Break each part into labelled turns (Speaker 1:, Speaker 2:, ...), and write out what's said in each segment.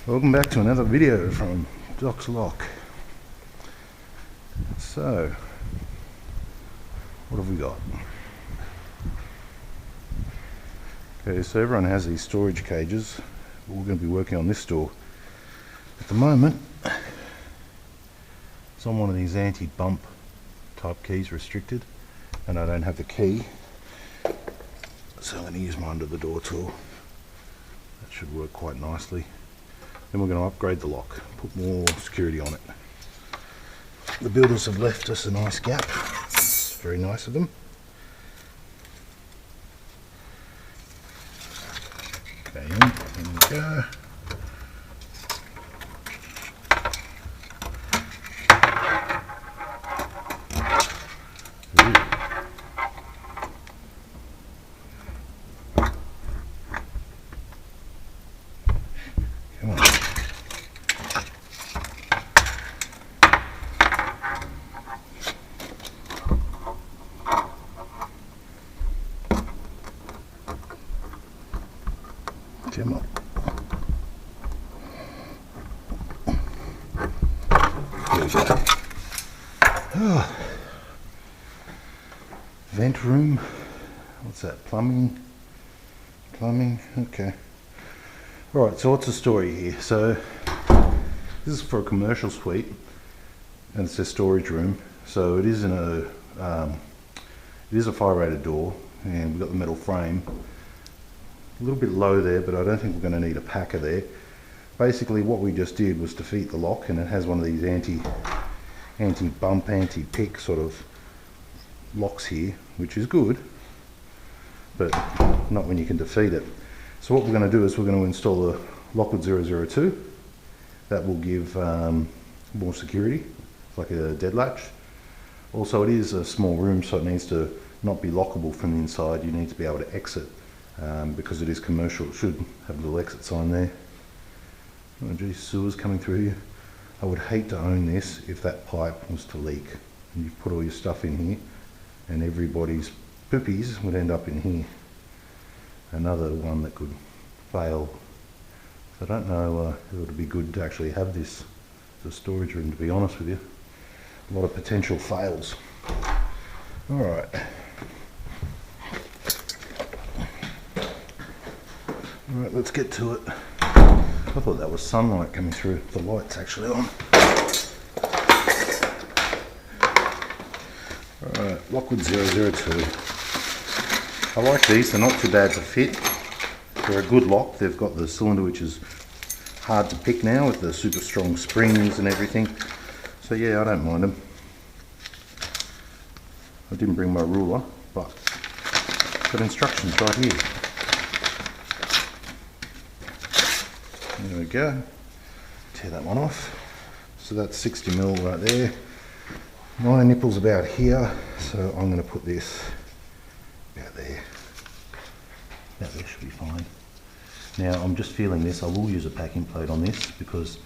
Speaker 1: Welcome back to another video from Doc's Lock. So, what have we got? Okay, so everyone has these storage cages. We're going to be working on this door. At the moment, it's on one of these anti-bump type keys, restricted, and I don't have the key. So I'm going to use my under the door tool. That should work quite nicely. Then we're going to upgrade the lock, put more security on it. The builders have left us a nice gap. It's very nice of them. Okay, in we go. Come on. Here we go. Oh. Vent room. What's that? Plumbing. Okay. Alright, so what's the story here? So this is for a commercial suite and it says storage room. So it is in a fire rated door, and we've got the metal frame. A little bit low there, but I don't think we're going to need a packer there. Basically what we just did was defeat the lock, and it has one of these anti-bump, anti-pick sort of locks here, which is good, but not when you can defeat it. So what we're going to do is we're going to install the Lockwood 002. That will give more security. It's like a dead latch. Also, it is a small room, so it needs to not be lockable from the inside. You need to be able to exit. Because it is commercial, it should have a little exit sign there. Oh geez, sewers coming through here. I would hate to own this if that pipe was to leak. And you put all your stuff in here, and everybody's poopies would end up in here. Another one that could fail. So I don't know if it would be good to actually have this as a storage room, to be honest with you. A lot of potential fails. Alright. Alright, let's get to it. I thought that was sunlight coming through. The light's actually on. Alright, Lockwood 002. I like these, they're not too bad to fit. They're a good lock. They've got the cylinder, which is hard to pick now with the super strong springs and everything. So yeah, I don't mind them. I didn't bring my ruler, but got instructions right here. There we go. Tear that one off. So that's 60mm right there. My nipple's about here, so I'm going to put this about there. About there should be fine. Now I'm just feeling this. I will use a packing plate on this because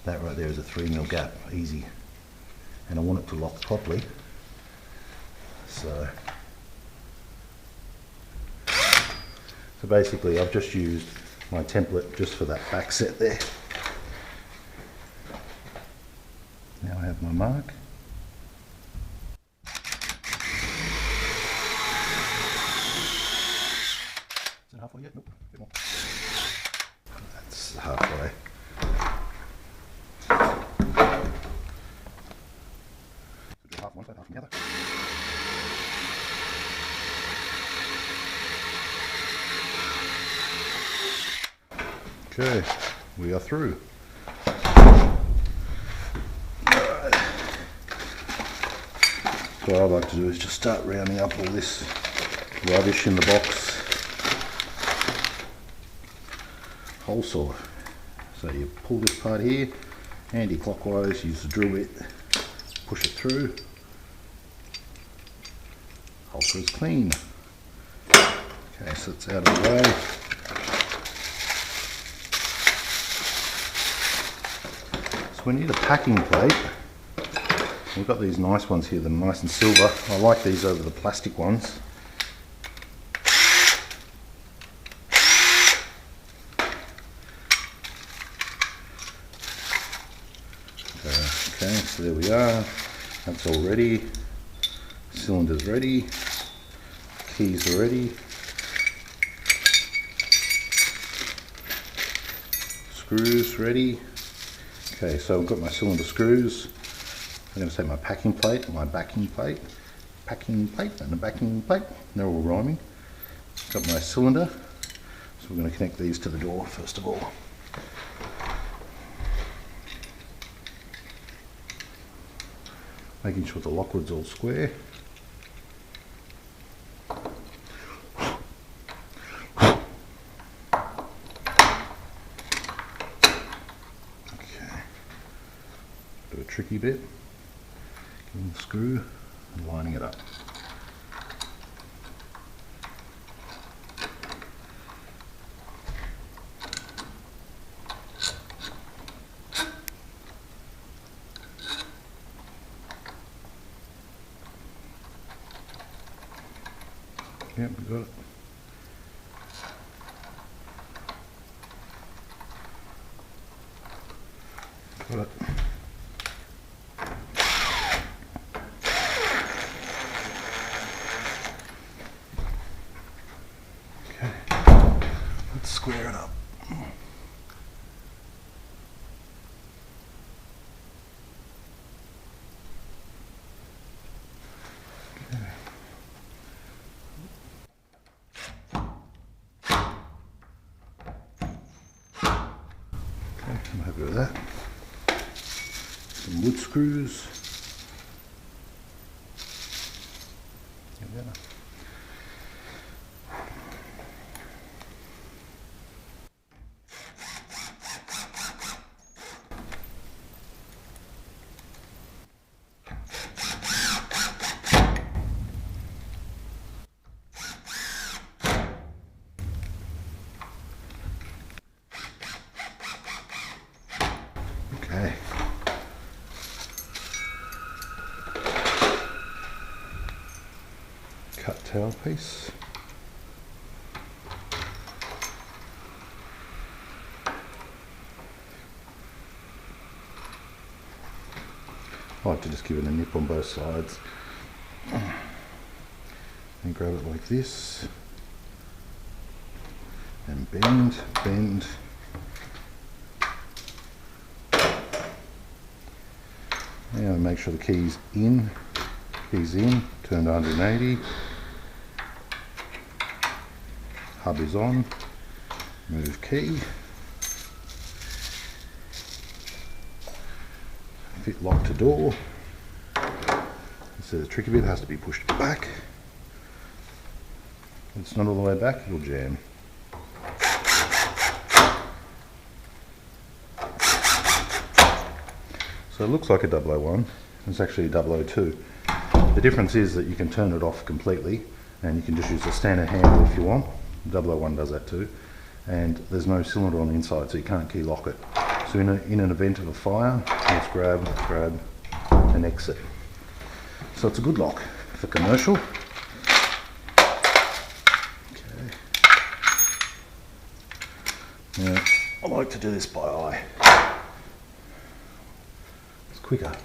Speaker 1: that right there is a 3mm gap, easy. And I want it to lock properly. So basically I've just used my template just for that back set there. Now I have my mark. Is it halfway yet? Nope, a bit more. That's halfway. So do half one side, half the other. Okay, we are through. Alright. So what I like to do is just start rounding up all this rubbish in the box. Hole saw. So you pull this part here, anti-clockwise, use the drill bit, push it through. Hole saw is clean. Okay, so it's out of the way. So we need a packing plate. We've got these nice ones here, they're nice and silver. I like these over the plastic ones. Okay, so there we are. That's all ready. Cylinder's ready. Keys are ready. Screws ready. Okay, so I've got my cylinder screws. I'm going to take my packing plate, and a backing plate, they're all rhyming. Got my cylinder, so we're going to connect these to the door first of all. Making sure the Lockwood's all square. Do a tricky bit, getting the screw and lining it up. Yep, we got it. Got it. Let's square it up. Okay, I'm happy with that. Some wood screws. There we go. Okay. Cut tail piece. I like to just give it a nip on both sides and grab it like this and bend. Now make sure the key's in, turn to 180, hub is on, move key, fit lock to door. So the tricky bit has to be pushed back. If it's not all the way back, it'll jam. So it looks like a 001, it's actually a 002. The difference is that you can turn it off completely and you can just use the standard handle if you want. 001 does that too. And there's no cylinder on the inside, so you can't key lock it. So in an event of a fire, just grab and exit. So it's a good lock for commercial. Okay. Now, I like to do this by eye. It's quicker.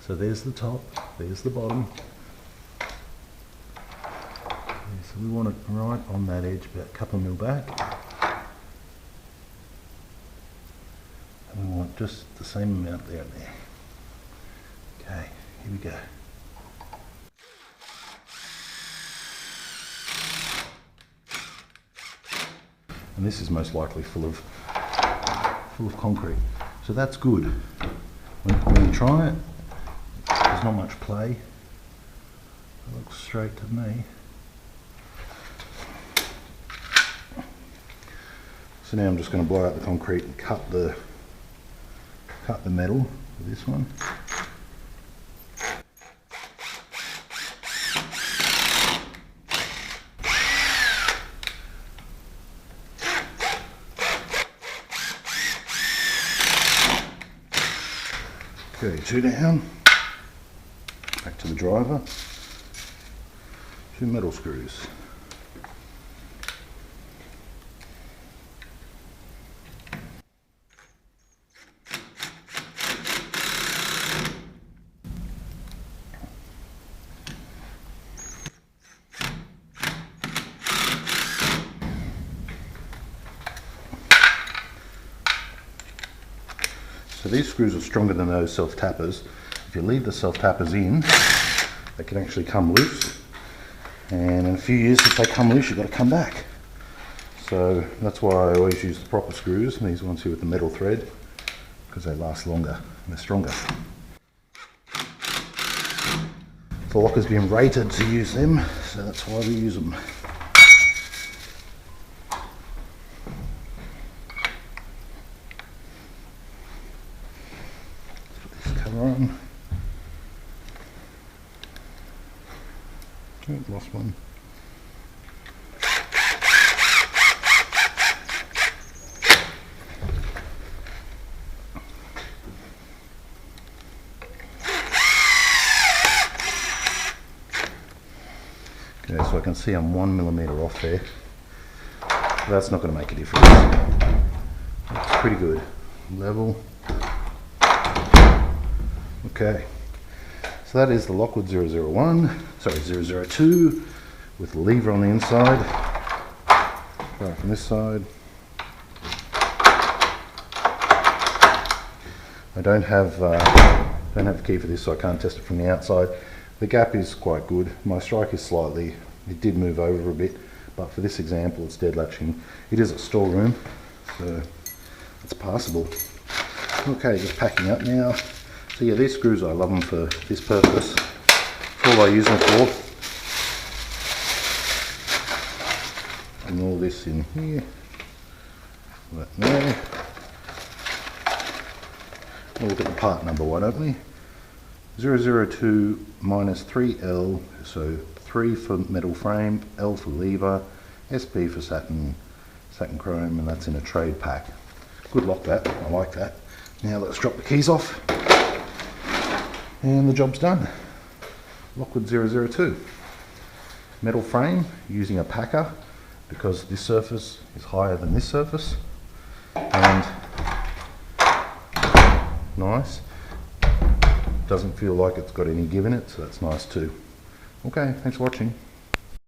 Speaker 1: So there's the top, there's the bottom. Okay, so we want it right on that edge, about a couple of mil back. And we want just the same amount there and there. Okay, here we go. And this is most likely full of concrete. So that's good. When you try it, there's not much play. It looks straight to me. So now I'm just going to blow out the concrete and cut the metal with this one. Okay, 2 down, back to the driver, 2 metal screws. So these screws are stronger than those self-tappers. If you leave the self-tappers in, they can actually come loose. And in a few years, if they come loose, you've got to come back. So that's why I always use the proper screws, these ones here with the metal thread, because they last longer and they're stronger. The locker's been rated to use them, so that's why we use them. Let's put this cover on. Oh, lost one. Okay, so I can see I'm 1mm off there. That's not going to make a difference. That's pretty good. Level. Okay. So that is the Lockwood 002 with the lever on the inside. Right from this side. I don't have a key for this, so I can't test it from the outside. The gap is quite good. My strike is slightly, it did move over a bit, but for this example it's dead latching. It is a storeroom, so it's passable. Okay, just packing up now. So yeah, these screws, I love them for this purpose. That's all I use them for. And all this in here. That there. We'll look at the part number, why don't we? 002 minus 3L, so 3 for metal frame, L for lever, SP for satin chrome, and that's in a trade pack. Good lock that, I like that. Now let's drop the keys off, and the job's done. Lockwood 002. Metal frame using a packer, because this surface is higher than this surface, and nice. Doesn't feel like it's got any give in it, so that's nice too. Okay, thanks for watching.